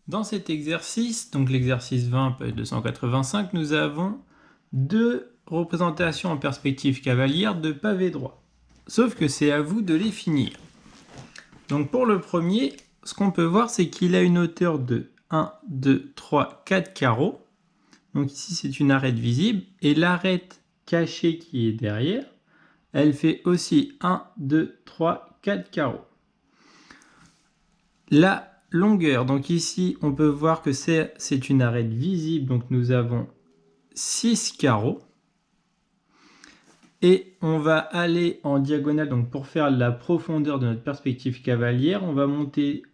Dans cet exercice, donc l'exercice 20, page 285, nous avons deux représentations en perspective cavalière de pavés droits. Sauf que c'est à vous de les finir. Donc pour le premier, ce qu'on peut voir, c'est qu'il a une hauteur de 1, 2, 3, 4 carreaux. Donc ici, c'est une arête visible. Et l'arête cachée qui est derrière, elle fait aussi 1, 2, 3, 4 carreaux. La longueur, donc ici, on peut voir que c'est une arête visible. Donc nous avons 6 carreaux. Et on va aller en diagonale, donc pour faire la profondeur de notre perspective cavalière, on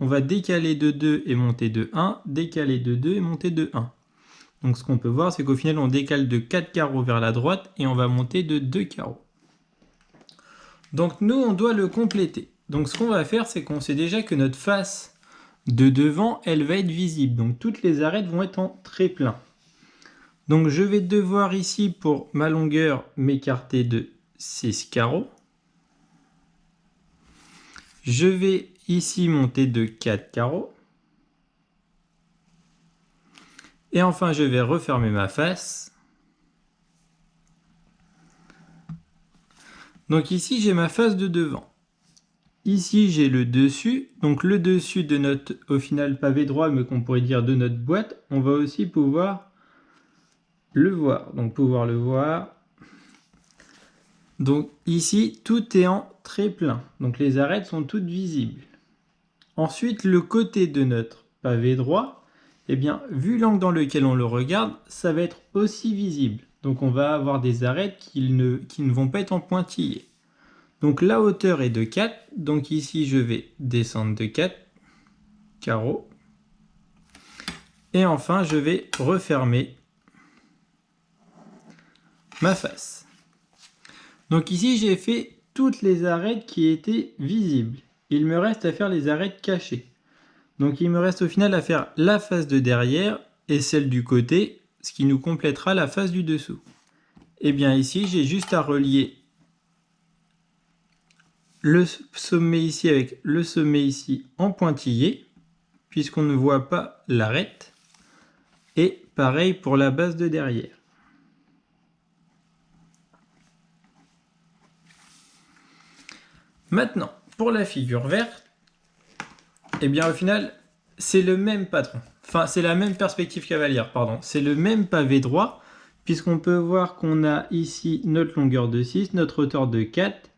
va décaler de 2 et monter de 1, décaler de 2 et monter de 1. Donc ce qu'on peut voir, c'est qu'au final, on décale de 4 carreaux vers la droite et on va monter de 2 carreaux. Donc nous, on doit le compléter. Donc ce qu'on va faire, c'est qu'on sait déjà que notre face de devant, elle va être visible. Donc toutes les arêtes vont être en trait plein. Donc je vais devoir ici, pour ma longueur, m'écarter de 6 carreaux. Je vais ici monter de 4 carreaux. Et enfin, je vais refermer ma face. Donc ici, j'ai ma face de devant. Ici, j'ai le dessus. Donc le dessus de notre, au final, pavé droit, mais qu'on pourrait dire de notre boîte, on va aussi pouvoir le voir. Donc pouvoir le voir. Donc ici, tout est en trait plein. Donc les arêtes sont toutes visibles. Ensuite, le côté de notre pavé droit, eh bien, vu l'angle dans lequel on le regarde, ça va être aussi visible. Donc on va avoir des arêtes qui ne vont pas être en pointillé. Donc la hauteur est de 4. Donc ici, je vais descendre de 4 carreaux. Et enfin, je vais refermer ma face. Donc ici, j'ai fait toutes les arêtes qui étaient visibles. Il me reste à faire les arêtes cachées. Donc il me reste au final à faire la face de derrière et celle du côté, ce qui nous complétera la face du dessous. Et bien ici, j'ai juste à relier le sommet ici avec le sommet ici en pointillé, puisqu'on ne voit pas l'arête. Et pareil pour la base de derrière. Maintenant, pour la figure verte, et bien au final, c'est le même patron. Enfin, c'est la même perspective cavalière, pardon. C'est le même pavé droit, puisqu'on peut voir qu'on a ici notre longueur de 6, notre hauteur de 4.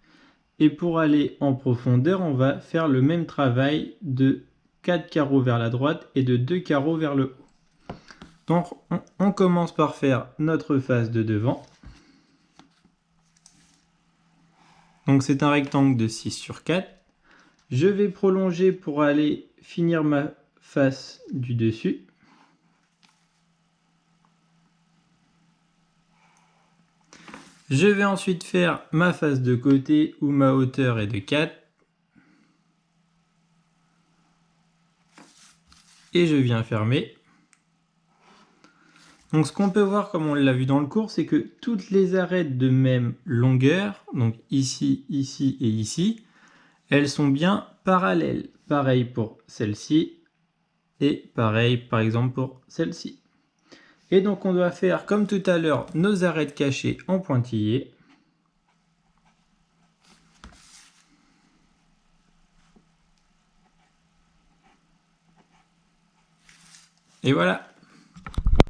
Et pour aller en profondeur, on va faire le même travail de 4 carreaux vers la droite et de 2 carreaux vers le haut. Donc on commence par faire notre face de devant. Donc c'est un rectangle de 6 sur 4. Je vais prolonger pour aller finir ma face du dessus. Je vais ensuite faire ma face de côté où ma hauteur est de 4. Et je viens fermer. Donc ce qu'on peut voir, comme on l'a vu dans le cours, c'est que toutes les arêtes de même longueur, donc ici, ici et ici, elles sont bien parallèles. Pareil pour celle-ci et pareil par exemple pour celle-ci. Et donc on doit faire comme tout à l'heure nos arêtes cachées en pointillé. Et voilà.